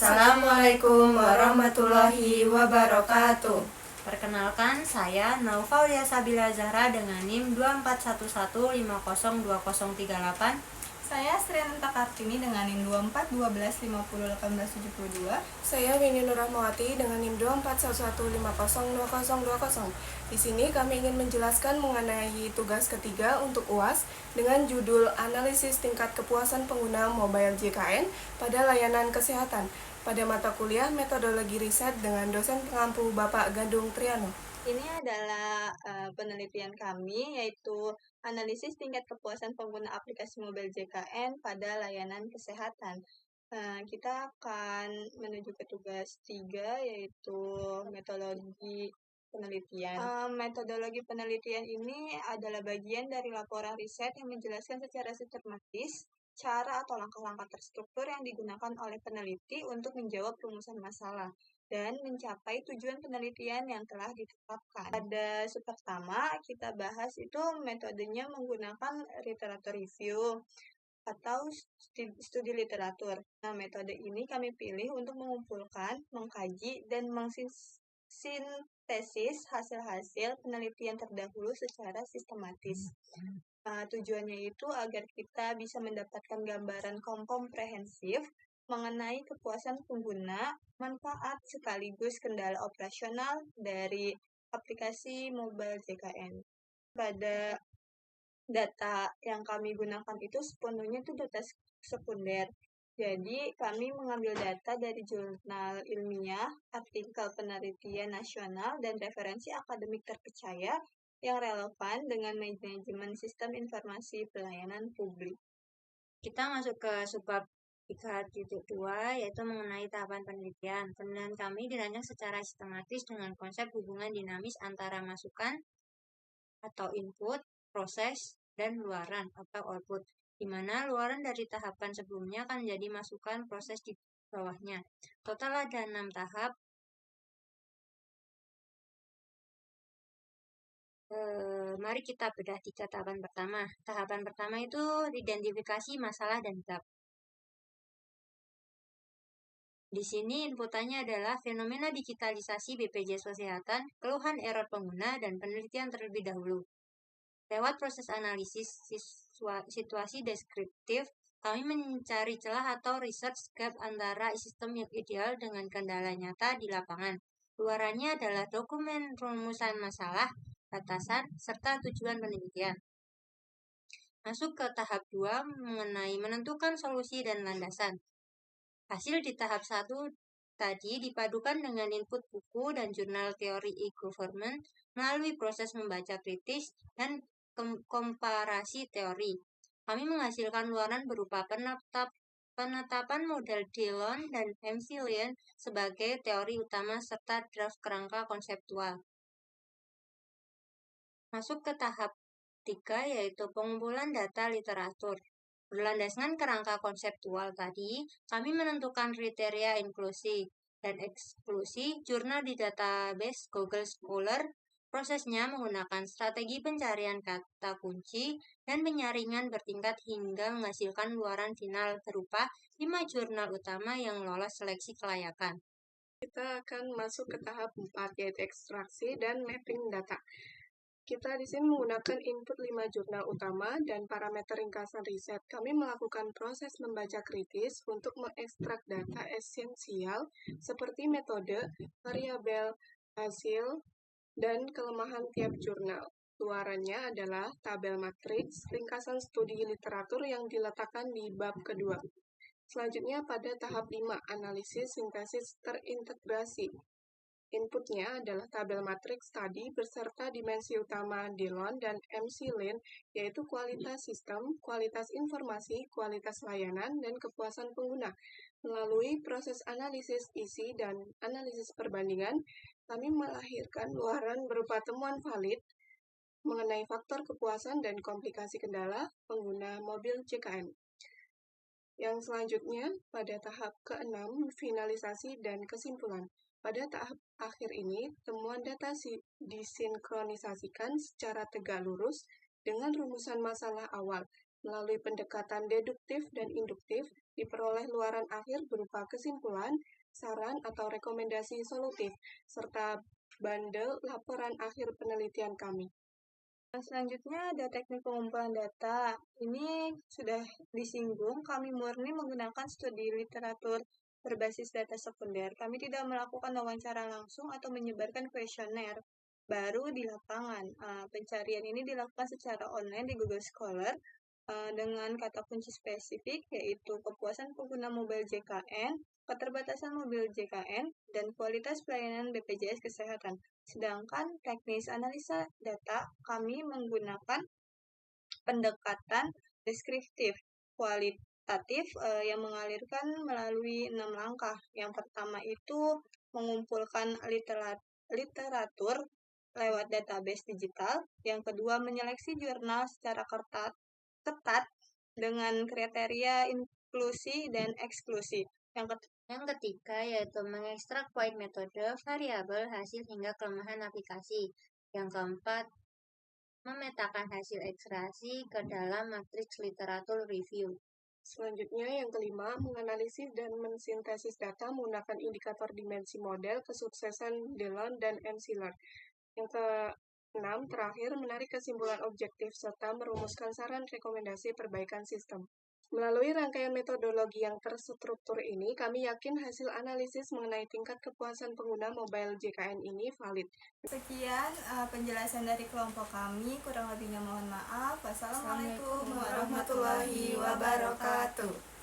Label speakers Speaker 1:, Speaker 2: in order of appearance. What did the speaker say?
Speaker 1: Assalamualaikum warahmatullahi wabarakatuh.
Speaker 2: Perkenalkan, saya Naufaulia Sabila Zahra dengan NIM 2411502038.
Speaker 3: Saya Sriananta Kartini dengan NIM 2412501872.
Speaker 1: Saya Winnie Nur Rahmawati dengan NIM 2411502020. Di sini kami ingin menjelaskan mengenai tugas ketiga untuk UAS dengan judul Analisis Tingkat Kepuasan Pengguna Mobile JKN pada Layanan Kesehatan pada mata kuliah Metodologi Riset dengan dosen pengampu Bapak Gandung Triano.
Speaker 3: Ini adalah penelitian kami, yaitu analisis tingkat kepuasan pengguna aplikasi mobile JKN pada layanan kesehatan. Kita akan menuju ke tugas 3, yaitu metodologi penelitian. Metodologi penelitian ini adalah bagian dari laporan riset yang menjelaskan secara sistematis cara atau langkah-langkah terstruktur yang digunakan oleh peneliti untuk menjawab rumusan masalah dan mencapai tujuan penelitian yang telah ditetapkan. Pada sub pertama, kita bahas itu metodenya menggunakan literatur review atau studi literatur. Nah, metode ini kami pilih untuk mengumpulkan, mengkaji, dan mengsintesis hasil-hasil penelitian terdahulu secara sistematis. Tujuannya itu agar kita bisa mendapatkan gambaran komprehensif mengenai kepuasan pengguna, manfaat sekaligus kendala operasional dari aplikasi mobile JKN. Pada data yang kami gunakan itu sepenuhnya itu data sekunder. Jadi kami mengambil data dari jurnal ilmiah, artikel penelitian nasional, dan referensi akademik terpercaya yang relevan dengan manajemen sistem informasi pelayanan publik.
Speaker 2: Kita masuk ke subbab 3.2, yaitu mengenai tahapan penelitian. Penelitian kami dirancang secara sistematis dengan konsep hubungan dinamis antara masukan atau input, proses, dan luaran atau output, di mana luaran dari tahapan sebelumnya akan menjadi masukan proses di bawahnya. Total ada 6 tahap. Mari kita bedah 3 tahapan pertama. Tahapan pertama itu identifikasi masalah dan gap. Di sini inputannya adalah fenomena digitalisasi BPJS Kesehatan, keluhan error pengguna, dan penelitian terlebih dahulu. Lewat proses analisis situasi deskriptif, kami mencari celah atau research gap antara sistem yang ideal dengan kendala nyata di lapangan. Luarannya adalah dokumen rumusan masalah, batasan, serta tujuan penelitian. Masuk ke tahap 2 mengenai menentukan solusi dan landasan. Hasil di tahap 1 tadi dipadukan dengan input buku dan jurnal teori e-government melalui proses membaca kritis dan komparasi teori. Kami menghasilkan luaran berupa penetapan model Dillon dan McLean sebagai teori utama serta draft kerangka konseptual. Masuk ke tahap 3, yaitu pengumpulan data literatur. Berlandaskan kerangka konseptual tadi, kami menentukan kriteria inklusi dan eksklusi jurnal di database Google Scholar. Prosesnya menggunakan strategi pencarian kata kunci dan penyaringan bertingkat hingga menghasilkan luaran final berupa 5 jurnal utama yang lolos seleksi kelayakan.
Speaker 1: Kita akan masuk ke tahap 4, yaitu ekstraksi dan mapping data. Kita di sini menggunakan input 5 jurnal utama dan parameter ringkasan riset. Kami melakukan proses membaca kritis untuk mengekstrak data esensial seperti metode, variabel, hasil, dan kelemahan tiap jurnal. Luarannya adalah tabel matriks, ringkasan studi literatur yang diletakkan di bab kedua. Selanjutnya pada tahap 5, analisis sintesis terintegrasi. Inputnya adalah tabel matriks tadi beserta dimensi utama Dillon dan McLean, yaitu kualitas sistem, kualitas informasi, kualitas layanan, dan kepuasan pengguna. Melalui proses analisis isi dan analisis perbandingan, kami melahirkan luaran berupa temuan valid mengenai faktor kepuasan dan komplikasi kendala pengguna mobil JKN. Yang selanjutnya, pada tahap ke-6, finalisasi dan kesimpulan. Pada tahap akhir ini, temuan data disinkronisasikan secara tegak lurus dengan rumusan masalah awal. Melalui pendekatan deduktif dan induktif, diperoleh luaran akhir berupa kesimpulan, saran atau rekomendasi solutif, serta bundle laporan akhir penelitian kami.
Speaker 3: Selanjutnya ada teknik pengumpulan data. Ini sudah disinggung, kami murni menggunakan studi literatur berbasis data sekunder. Kami tidak melakukan wawancara langsung atau menyebarkan kuesioner baru di lapangan. Pencarian ini dilakukan secara online di Google Scholar dengan kata kunci spesifik yaitu kepuasan pengguna mobil JKN, keterbatasan mobil JKN, dan kualitas pelayanan BPJS Kesehatan. Sedangkan teknis analisa data kami menggunakan pendekatan deskriptif kualitatif yang mengalirkan melalui 6 langkah. Yang pertama itu mengumpulkan literatur lewat database digital. Yang kedua, menyeleksi jurnal secara ketat dengan kriteria inklusi dan eksklusi.
Speaker 2: Yang ketiga yaitu mengekstrak point metode, variabel, hasil hingga kelemahan aplikasi. Yang keempat, memetakan hasil ekstraksi ke dalam matriks literatur review.
Speaker 1: Selanjutnya, yang kelima, menganalisis dan mensintesis data menggunakan indikator dimensi model kesuksesan Delon dan Ensiler. Yang ke-6, terakhir, menarik kesimpulan objektif serta merumuskan saran rekomendasi perbaikan sistem. Melalui rangkaian metodologi yang terstruktur ini, kami yakin hasil analisis mengenai tingkat kepuasan pengguna mobile JKN ini valid.
Speaker 3: Sekian penjelasan dari kelompok kami, kurang lebihnya mohon maaf. Wassalamualaikum warahmatullahi wabarakatuh.